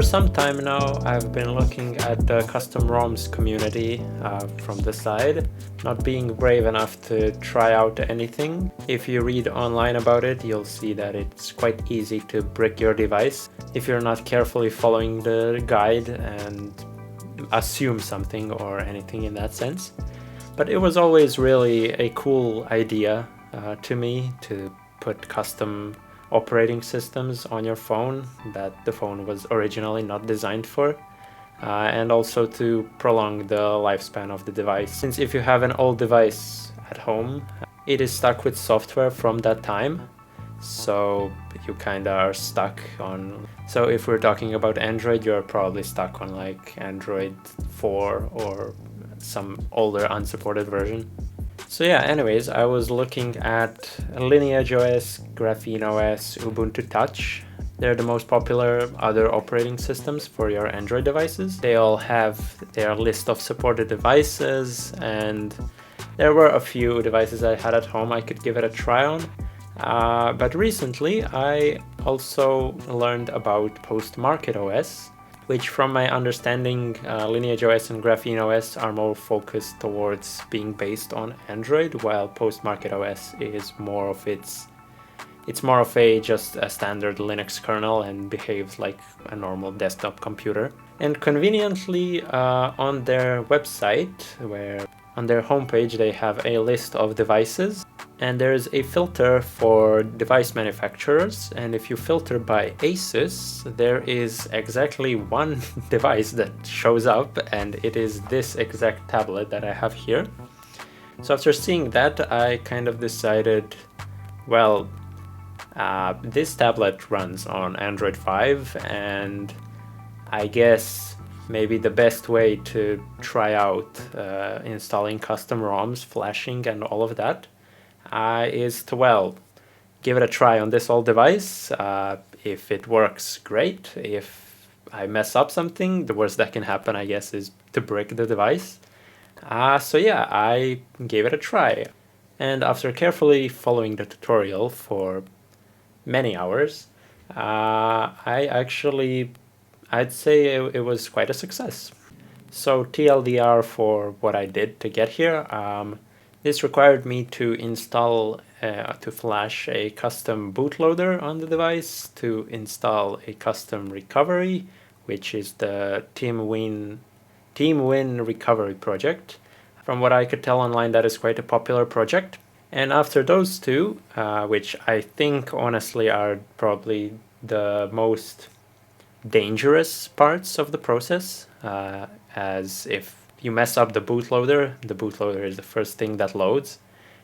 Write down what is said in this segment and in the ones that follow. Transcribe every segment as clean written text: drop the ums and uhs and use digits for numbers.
For some time now, I've been looking at the custom ROMs community from the side, not being brave enough to try out anything. If you read online about it, you'll see that it's quite easy to brick your device if you're not carefully following the guide and assume something or anything in that sense. But it was always really a cool idea to me to put custom operating systems on your phone that the phone was originally not designed for, and also to prolong the lifespan of the device. Since if you have an old device at home, it is stuck with software from that time, so you kind of are stuck on. So if we're talking about Android, you're probably stuck on like Android 4 or some older unsupported version. So yeah, anyways, I was looking at LineageOS, GrapheneOS, Ubuntu Touch. They're the most popular other operating systems for your Android devices. They all have their list of supported devices, and there were a few devices I had at home I could give it a try on. But recently I also learned about postmarketOS, which from my understanding, LineageOS and GrapheneOS are more focused towards being based on Android, while postmarketOS is more of it's more of just a standard Linux kernel and behaves like a normal desktop computer. And conveniently, on their website, where on their homepage they have a list of devices, and there's a filter for device manufacturers, and if you filter by ASUS, there is exactly one device that shows up, and it is this exact tablet that I have here. So after seeing that, I kind of decided, well, this tablet runs on Android 5, and I guess maybe the best way to try out installing custom ROMs, flashing, and all of that is to, well, give it a try on this old device. If it works, great. If I mess up something, the worst that can happen, I guess, is to break the device. So yeah, I gave it a try. And after carefully following the tutorial for many hours, I'd say it was quite a success. So TLDR for what I did to get here. This required me to install, to flash a custom bootloader on the device, to install a custom recovery, which is the TeamWin recovery project. From what I could tell online, that is quite a popular project. And after those two, which I think honestly are probably the most dangerous parts of the process, as if you mess up the bootloader is the first thing that loads.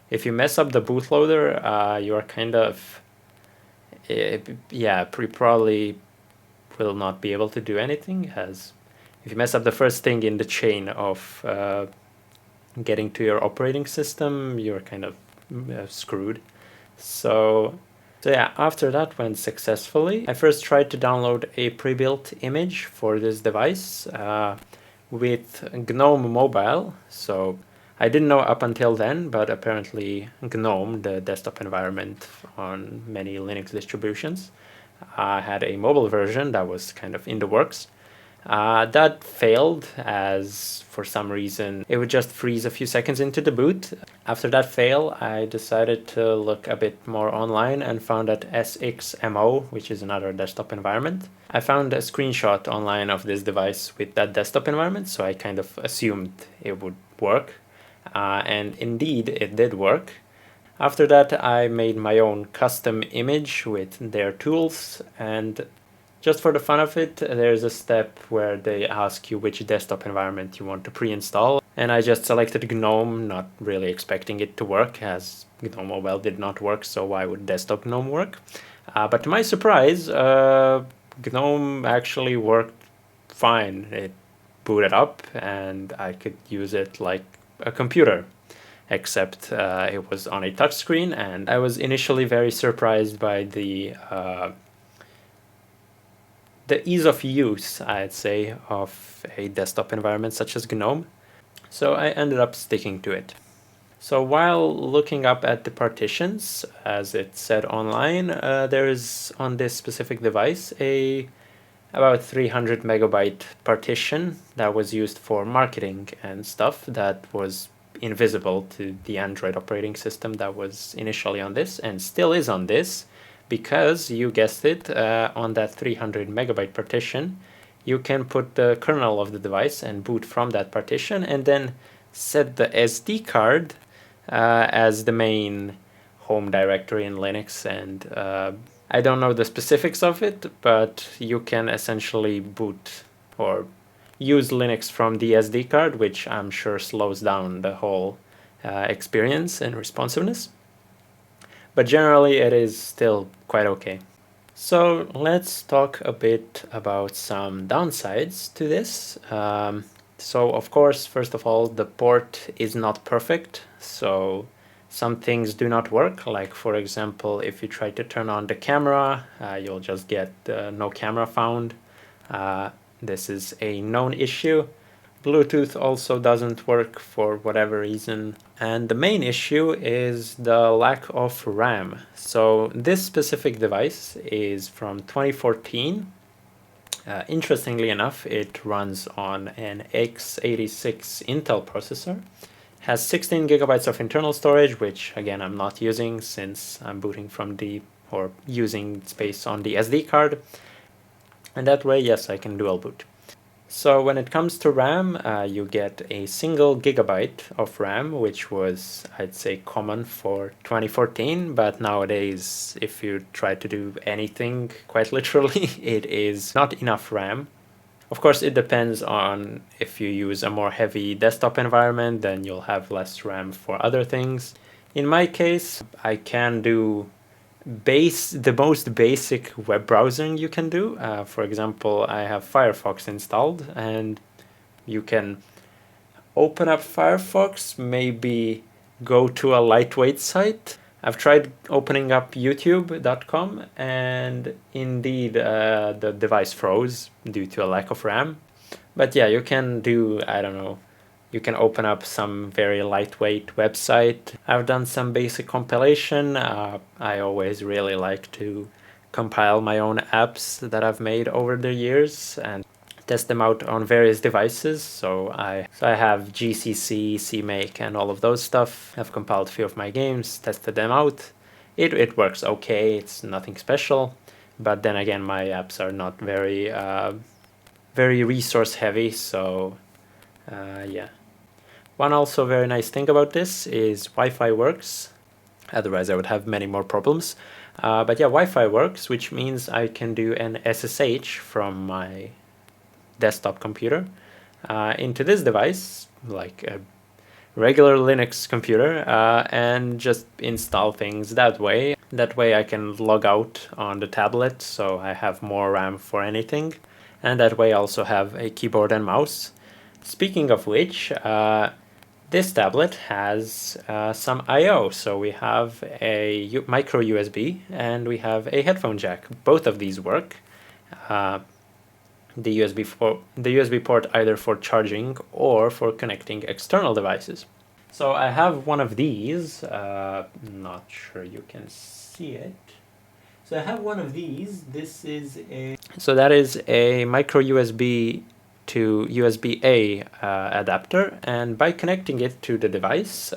If you mess up the bootloader, you are kind of, probably will not be able to do anything, as if you mess up the first thing in the chain of getting to your operating system, you're kind of screwed. So yeah, after that went successfully. I first tried to download a pre-built image for this device with GNOME Mobile. So I didn't know up until then, but apparently GNOME, the desktop environment on many Linux distributions, had a mobile version that was kind of in the works. That failed, as for some reason it would just freeze a few seconds into the boot. After that fail, I decided to look a bit more online and found that SXMO, which is another desktop environment. I found a screenshot online of this device with that desktop environment, so I kind of assumed it would work. And indeed, it did work. After that, I made my own custom image with their tools, and just for the fun of it, there's a step where they ask you which desktop environment you want to pre-install. And I just selected GNOME, not really expecting it to work, as GNOME Mobile did not work, so why would desktop GNOME work? But to my surprise, GNOME actually worked fine. It booted up, and I could use it like a computer, except it was on a touchscreen, and I was initially very surprised by the ease of use, I'd say, of a desktop environment such as GNOME. So I ended up sticking to it. So while looking up at the partitions, as it said online, there is on this specific device a about 300 megabyte partition that was used for marketing and stuff that was invisible to the Android operating system that was initially on this and still is on this, because you guessed it, on that 300 megabyte partition you can put the kernel of the device and boot from that partition and then set the SD card as the main home directory in Linux. And I don't know the specifics of it, but you can essentially boot or use Linux from the SD card, which I'm sure slows down the whole experience and responsiveness. But generally it is still quite okay. So let's talk a bit about some downsides to this. So of course, first of all, the port is not perfect. So some things do not work. Like for example, if you try to turn on the camera, you'll just get no camera found. This is a known issue. Bluetooth also doesn't work for whatever reason. And the main issue is the lack of RAM. So this specific device is from 2014. Interestingly enough, it runs on an x86 Intel processor. Has 16 gigabytes of internal storage, which again I'm not using since I'm booting from or using space on the SD card. And that way, yes, I can dual boot. So when it comes to RAM, you get a single gigabyte of RAM, which was, I'd say, common for 2014. But nowadays, if you try to do anything, quite literally, it is not enough RAM. Of course, it depends on if you use a more heavy desktop environment, then you'll have less RAM for other things. In my case, I can do the most basic web browsing you can do. For example, I have Firefox installed, and you can open up Firefox, maybe go to a lightweight site. I've tried opening up youtube.com, and indeed the device froze due to a lack of RAM. But yeah, you can do, I don't know, you can open up some very lightweight website. I've done some basic compilation. I always really like to compile my own apps that I've made over the years and test them out on various devices. So I have GCC, CMake, and all of those stuff. I've compiled a few of my games, tested them out. It works okay. It's nothing special. But then again, my apps are not very resource heavy. So yeah. One also very nice thing about this is Wi-Fi works. Otherwise I would have many more problems. But yeah, Wi-Fi works, which means I can do an SSH from my desktop computer into this device, like a regular Linux computer, and just install things that way. That way I can log out on the tablet, so I have more RAM for anything. And that way I also have a keyboard and mouse. Speaking of which, this tablet has some I/O, so we have a micro USB and we have a headphone jack. Both of these work. The USB port either for charging or for connecting external devices. So I have one of these. Not sure you can see it. So I have one of these. That is a micro USB to USB-A adapter, and by connecting it to the device,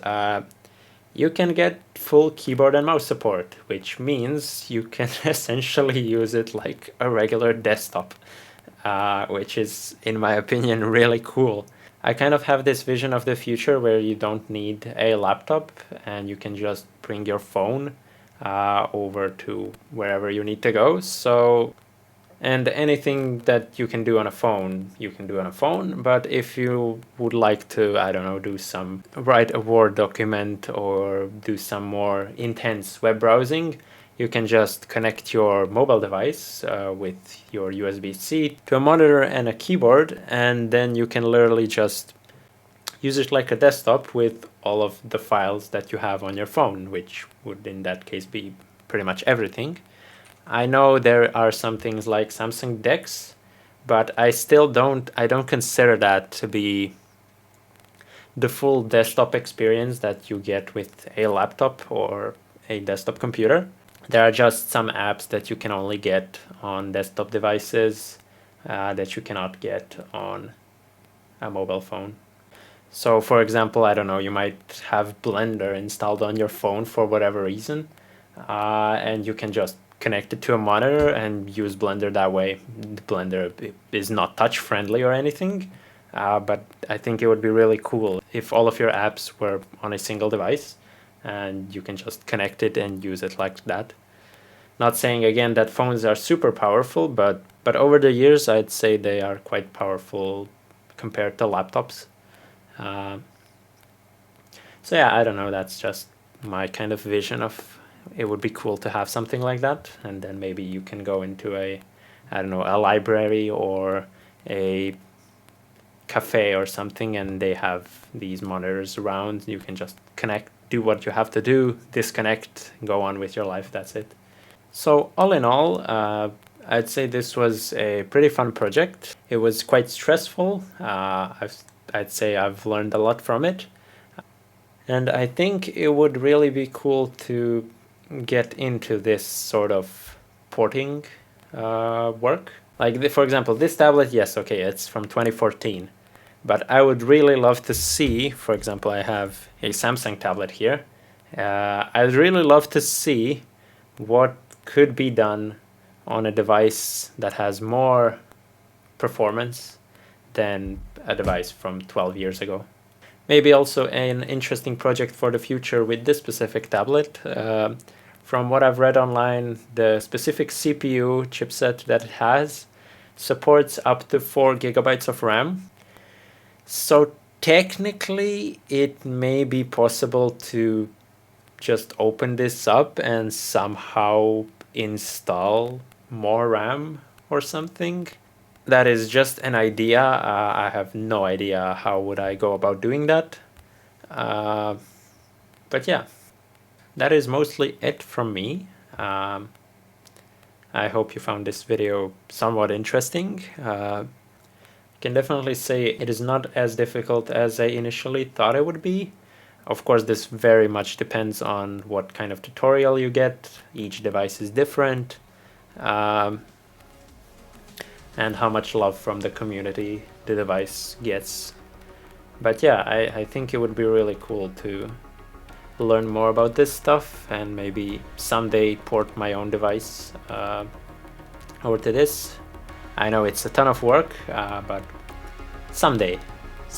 you can get full keyboard and mouse support, which means you can essentially use it like a regular desktop, which is, in my opinion, really cool. I kind of have this vision of the future where you don't need a laptop and you can just bring your phone over to wherever you need to go. And anything that you can do on a phone, you can do on a phone. But if you would like to, I don't know, write a Word document or do some more intense web browsing, you can just connect your mobile device with your USB-C to a monitor and a keyboard, and then you can literally just use it like a desktop with all of the files that you have on your phone, which would in that case be pretty much everything. I know there are some things like Samsung DeX, but I don't consider that to be the full desktop experience that you get with a laptop or a desktop computer. There are just some apps that you can only get on desktop devices. that you cannot get on a mobile phone. So for example, I don't know, you might have Blender installed on your phone for whatever reason, and you can just connect it to a monitor and use Blender that way. Blender is not touch friendly or anything, but I think it would be really cool if all of your apps were on a single device and you can just connect it and use it like that. Not saying again that phones are super powerful, but over the years I'd say they are quite powerful compared to laptops. So yeah, I don't know, that's just my kind of vision of it would be cool to have something like that, and then maybe you can go into a, I don't know, a library or a cafe or something, and they have these monitors around. You can just connect, do what you have to do, disconnect, go on with your life. That's it. So all in all, I'd say this was a pretty fun project. It was quite stressful. I'd say I've learned a lot from it. And I think it would really be cool to get into this sort of porting work. Like, for example, this tablet, yes, okay, it's from 2014. But I would really love to see, for example, I have a Samsung tablet here. I'd really love to see what could be done on a device that has more performance than a device from 12 years ago. Maybe also an interesting project for the future with this specific tablet. From what I've read online, the specific CPU chipset that it has supports up to 4 gigabytes of RAM. So technically, it may be possible to just open this up and somehow install more RAM or something. That is just an idea. I have no idea how would I go about doing that. But yeah, that is mostly it from me. I hope you found this video somewhat interesting. Can definitely say it is not as difficult as I initially thought it would be. Of course, this very much depends on what kind of tutorial you get. Each device is different. And how much love from the community the device gets. But yeah, I think it would be really cool to learn more about this stuff and maybe someday port my own device over to this. I know it's a ton of work, but someday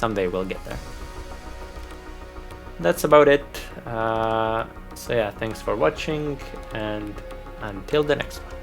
we'll get there. That's about it. So yeah, thanks for watching, and until the next one.